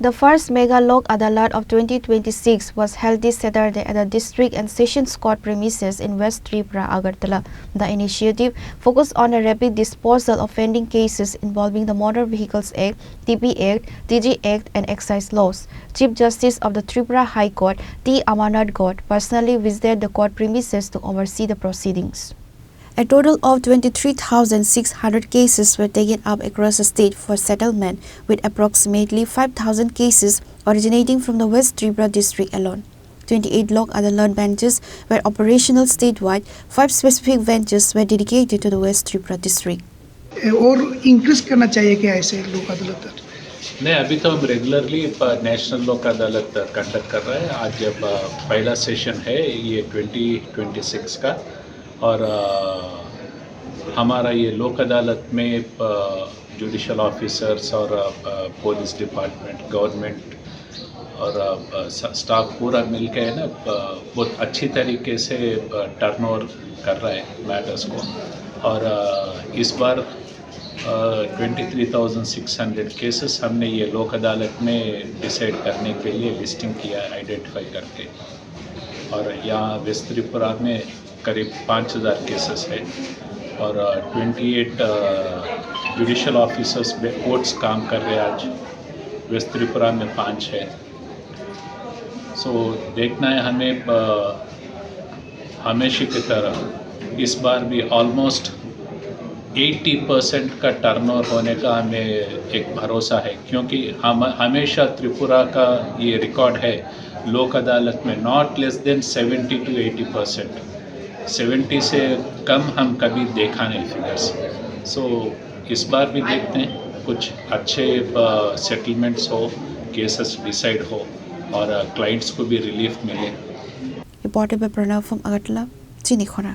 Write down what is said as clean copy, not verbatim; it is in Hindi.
The first Mega Lok Adalat of 2026 was held this Saturday at the District and Sessions Court premises in West Tripura, Agartala. The initiative focused on a rapid disposal of pending cases involving the Motor Vehicles Act, TP Act, DG Act and excise laws. Chief Justice of the Tripura High Court, T. Amarnath God, personally visited the court premises to oversee the proceedings. A total of 23,600 cases were taken up across the state for settlement, with approximately 5,000 cases originating from the West Tripura district alone. 28 Lok Adalat benches were operational statewide. 5 specific benches were dedicated to the West Tripura district. और इंक्रीज करना चाहिए क्या ऐसे लोक अदालत? नहीं, अभी तो हम रेगुलरली नेशनल लोक अदालत कंडक्ट कर रहे हैं। आज जब पहला सेशन है ये 2026 का, और हमारा ये लोक अदालत में जुडिशल ऑफिसर्स और पुलिस डिपार्टमेंट, गवर्नमेंट और स्टाफ पूरा मिल के ना बहुत अच्छी तरीके से टर्नओवर कर रहा है मैटर्स को। और इस बार 23,600 केसेस हमने ये लोक अदालत में डिसाइड करने के लिए लिस्टिंग किया, आइडेंटिफाई करके। और यहाँ वेस्ट त्रिपुरा में करीब 5,000 केसेस है और 28 जुडिशल ऑफिसर्स कोर्ट्स काम कर रहे हैं। आज वेस्ट त्रिपुरा में 5 है। सो देखना है हमें हमेशा की तरह इस बार भी ऑलमोस्ट 80% का टर्नओवर होने का हमें एक भरोसा है, क्योंकि हम हमेशा त्रिपुरा का ये रिकॉर्ड है लोक अदालत में नॉट लेस देन 70 to 80%। 70 से कम हम कभी देखा नहीं फिगर्स। सो इस बार भी देखते हैं कुछ अच्छे सेटलमेंट्स हो, केसेस डिसाइड हो और क्लाइंट्स को भी रिलीफ मिले। Reported by Pranav from Agartala, Chini Khora.